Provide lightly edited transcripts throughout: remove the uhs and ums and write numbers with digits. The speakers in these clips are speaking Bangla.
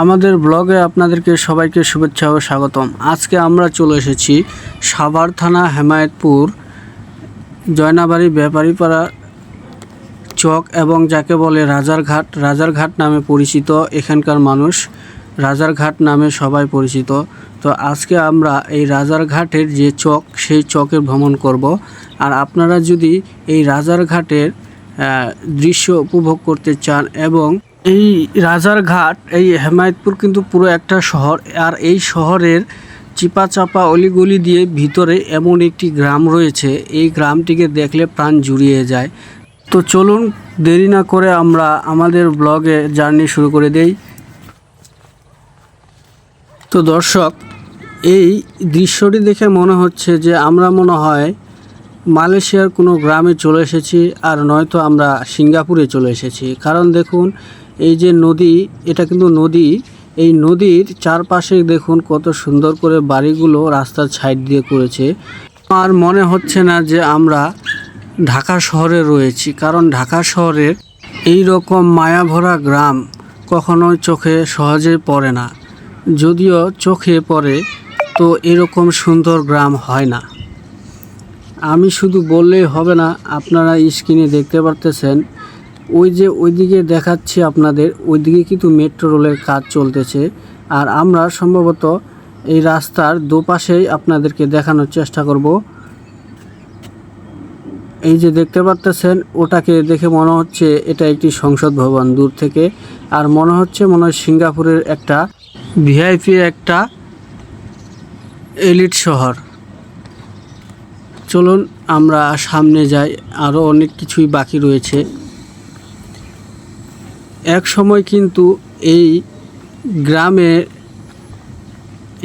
আমাদের ব্লগে আপনাদেরকে সবাইকে শুভেচ্ছা ও স্বাগতম। আজকে আমরা চলে এসেছি সাভার থানা হেমায়েতপুর জয়নাবাড়ি ব্যাপারীপাড়া চক এবং যাকে বলে রাজারঘাট নামে পরিচিত। এখানকার মানুষ রাজারঘাট নামে সবাই পরিচিত। তো আজকে আমরা এই রাজারঘাটের যে চক, সেই চকের ভ্রমণ করব। আর আপনারা যদি এই রাজারঘাটের দৃশ্য উপভোগ করতে চান, এবং এই রাজারঘাট, এই হেমায়েতপুর কিন্তু পুরো একটা শহর, আর এই শহরের চিপাচাপা অলিগলি দিয়ে ভিতরে এমন একটি গ্রাম রয়েছে, এই গ্রামটিকে দেখলে প্রাণ জুড়িয়ে যায়। তো চলুন দেরি না করে আমরা আমাদের ব্লগে জার্নি শুরু করে দেই। তো দর্শক, এই দৃশ্যটি দেখে মনে হচ্ছে যে আমরা মনে হয় মালয়েশিয়ার কোনো গ্রামে চলে এসেছি, আর নয়তো আমরা সিঙ্গাপুরে চলে এসেছি। কারণ দেখুন, এই যে নদী, এটা কিন্তু নদী। এই নদীর চারপাশে দেখুন কত সুন্দর করে বাড়িগুলো রাস্তার সাইড দিয়ে করেছে। আর মনে হচ্ছে না যে আমরা ঢাকা শহরে রয়েছি, কারণ ঢাকা শহরের এই রকম মায়াভরা গ্রাম কখনোই চোখে সহজে পড়ে না। যদিও চোখে পড়ে, তো এরকম সুন্দর গ্রাম হয় না। আমি শুধু বললেই হবে না, আপনারা স্ক্রিনে দেখতে পারতেছেন, ওই যে ওইদিকে দেখাচ্ছি আপনাদের, ওইদিকে কিন্তু মেট্রো রেলের কাজ চলতেছে। আর আমরা সম্ভবত এই রাস্তার দুপাশেই আপনাদেরকে দেখানোর চেষ্টা করব। এই যে দেখতে পাচ্ছেন, ওটাকে দেখে মনে হচ্ছে এটা একটি সংসদ ভবন দূর থেকে। আর মনে হয় সিঙ্গাপুরের একটা ভিআইপি একটা এলিট শহর। চলুন আমরা সামনে যাই, আরও অনেক কিছুই বাকি রয়েছে। এক সময় কিন্তু এই গ্রামে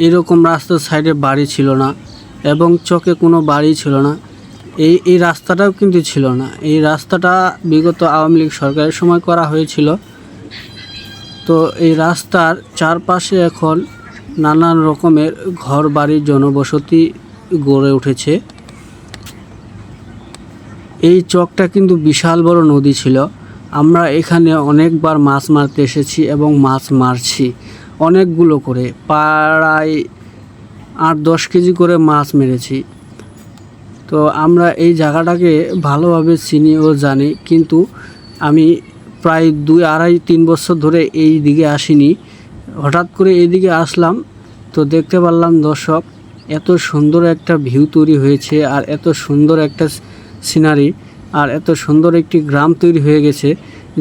এরকম রাস্তার সাইডে বাড়ি ছিল না, এবং চকে কোনো বাড়ি ছিল না। এই রাস্তাটাও কিন্তু ছিল না। এই রাস্তাটা বিগত আওয়ামী লীগ সরকারের সময় করা হয়েছিল। তো এই রাস্তার চারপাশে এখন নানান রকমের ঘর বাড়ি, জনবসতি গড়ে উঠেছে। এই চকটা কিন্তু বিশাল বড় নদী ছিল। আমরা এখানে অনেকবার মাছ মারতে এসেছি এবং মাছ মারছি অনেকগুলো করে, প্রায় 8-10 কেজি করে মাছ মেরেছি। তো আমরা এই জায়গাটাকে ভালোভাবে চিনি ও জানি, কিন্তু আমি প্রায় 2-2.5-3 বছর ধরে এই দিকে আসিনি। হঠাৎ করে এইদিকে আসলাম, তো দেখতে পারলাম দর্শক, এত সুন্দর একটা ভিউ তৈরি হয়েছে, আর এত সুন্দর একটা সিনারি, আর এত সুন্দর একটি গ্রাম তৈরি হয়ে গেছে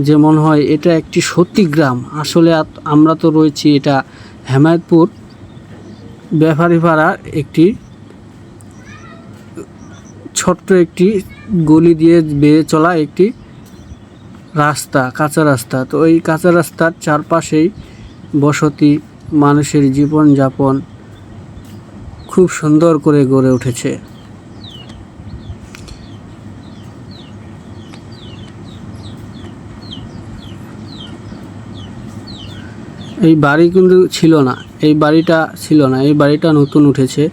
যে মনে হয় এটা একটি সত্যি গ্রাম। আসলে আমরা তো রয়েছি এটা হেমায়েতপুর ব্যাপারীপাড়ার একটি ছোট্ট একটি গলি দিয়ে বেয়ে চলা একটি রাস্তা, কাঁচা রাস্তা। তো এই কাঁচা রাস্তার চারপাশেই বসতি, মানুষের জীবনযাপন খুব সুন্দর করে গড়ে উঠেছে। এই বাড়ি কিন্তু ছিল না, এই বাড়িটা ছিল না, এই বাড়িটা নতুন উঠেছে,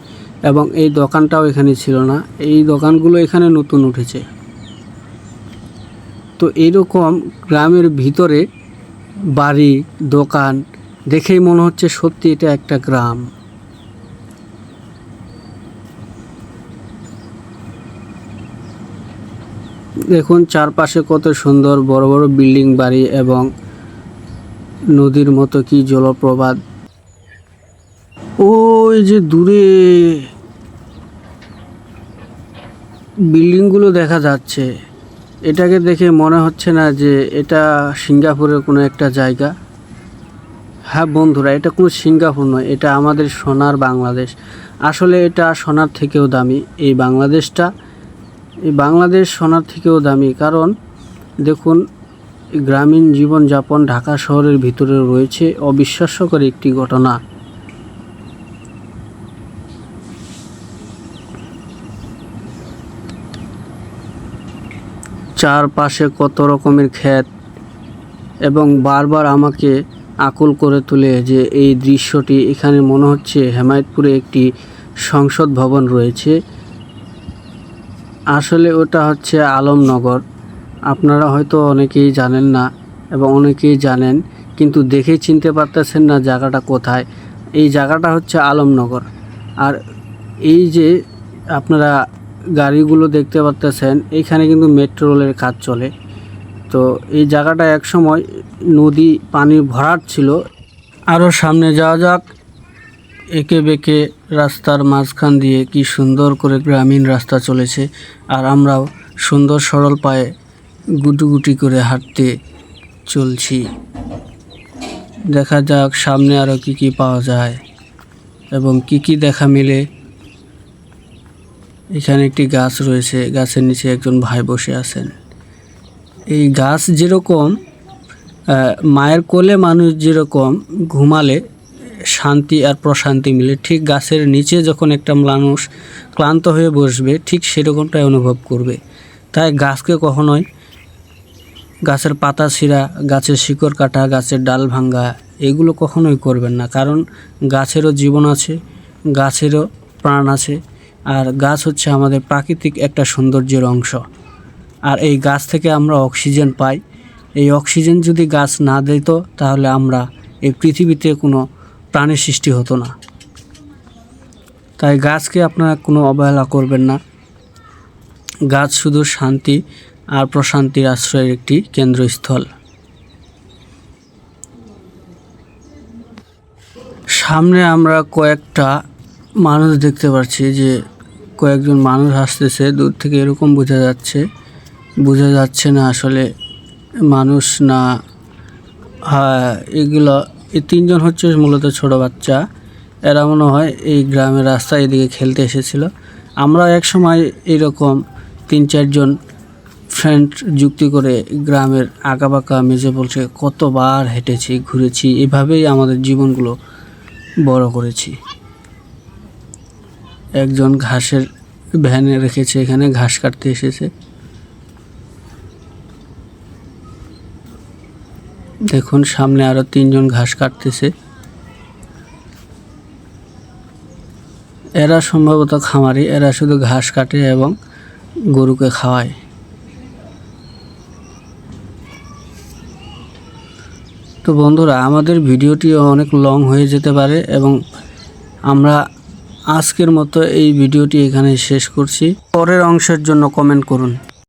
এবং এই দোকানটাও এখানে ছিল না, এই দোকানগুলো এখানে নতুন উঠেছে। তো এইরকম গ্রামের ভিতরে বাড়ি, দোকান দেখেই মনে হচ্ছে সত্যি এটা একটা গ্রাম। দেখুন চারপাশে কত সুন্দর বড় বড় বিল্ডিং বাড়ি, এবং নদীর মতো কি জলপ্রপাত ওই যে দূরে বিল্ডিংগুলো দেখা যাচ্ছে। এটাকে দেখে মনে হচ্ছে না যে এটা সিঙ্গাপুরের কোনো একটা জায়গা। হ্যাঁ বন্ধুরা, এটা কোনো সিঙ্গাপুর নয়, এটা আমাদের সোনার বাংলাদেশ। আসলে এটা সোনার থেকেও দামি। এই বাংলাদেশ সোনার থেকেও দামি, কারণ দেখুন গ্রামীণ জীবনযাপন ঢাকা শহরের ভিতরে রয়েছে। অবিশ্বাস্যকর একটি ঘটনা। চারপাশে কত রকমের ক্ষেত, এবং বারবার আমাকে আকুল করে তোলে যে এই দৃশ্যটি, এখানে মনে হচ্ছে হেমায়েতপুরে একটি সংসদ ভবন রয়েছে। আসলে ওটা হচ্ছে আলমনগর। আপনারা হয়তো অনেকেই জানেন না, এবং অনেকেই জানেন কিন্তু দেখেই চিনতে পারতেছেন না জায়গাটা কোথায়। এই জায়গাটা হচ্ছে আলমনগর। আর এই যে আপনারা গাড়িগুলো দেখতে পারতেছেন, এখানে কিন্তু মেট্রো রেলের কাজ চলে। তো এই জায়গাটা একসময় নদী পানি ভরাট ছিল। আরও সামনে যাওয়া যাক। এঁকে বেঁকে রাস্তার মাঝখান দিয়ে কি সুন্দর করে গ্রামীণ রাস্তা চলেছে, আর আমরাও সুন্দর সরল পায়ে গুটি করে হাঁটতে চলছি। দেখা যাক সামনে আরও কি পাওয়া যায় এবং কি দেখা মিলে। এখানে একটি গাছ রয়েছে, গাছের নিচে একজন ভাই বসে আছেন। এই গাছ যেরকম মায়ের কোলে মানুষ যেরকম ঘুমালে শান্তি আর প্রশান্তি মিলে, ঠিক গাছের নিচে যখন একটা মানুষ ক্লান্ত হয়ে বসবে ঠিক সেরকমটাই অনুভব করবে। তাই গাছকে কখনোই গাছের পাতা ছিঁড়া, গাছের শিকড় কাটা, গাছের ডাল ভাঙ্গা এগুলো কখনোই করবেন না। কারণ গাছেরও জীবন আছে, গাছেরও প্রাণ আছে, আর গাছ হচ্ছে আমাদের প্রাকৃতিক একটা সৌন্দর্যের অংশ। আর এই গাছ থেকে আমরা অক্সিজেন পাই। এই অক্সিজেন যদি গাছ না দিত তাহলে আমরা এই পৃথিবীতে কোনো প্রাণের সৃষ্টি হতো না। তাই গাছকে আপনারা কোনো অবহেলা করবেন না। গাছ শুধু শান্তি আর প্রশান্তির আশ্রয়ের একটি কেন্দ্রস্থল। সামনে আমরা কয়েকটা মানুষ দেখতে পাচ্ছি, যে কয়েকজন মানুষ আসতেছে। দূর থেকে এরকম বোঝা যাচ্ছে না আসলে মানুষ না। হ্যাঁ, এগুলো এই তিনজন হচ্ছে মূলত ছোট বাচ্চা। এরা মনে হয় এই গ্রামের রাস্তায় এদিকে খেলতে এসেছিল। আমরা এক সময় এরকম 3-4 জন ফ্রেন্ড যুক্তি করে গ্রামের আঁকাবাঁকা মেঝে বলছে কতবার হেঁটেছি, ঘুরেছি, এভাবেই আমাদের জীবনগুলো বড় করেছি। একজন ঘাসের ভ্যানে রেখেছে, এখানে ঘাস কাটতে এসেছে। দেখুন সামনে আরো 3 জন ঘাস কাটতেছে। এরা সম্ভবত খামারি, এরা শুধু ঘাস কাটে এবং গরুকে খাওয়ায়। তো বন্ধুরা, আমাদের ভিডিওটি অনেক লং হয়ে যেতে পারে এবং আমরা আজকের মতো এই ভিডিওটি এখানে শেষ করছি। পরের অংশের জন্য কমেন্ট করুন।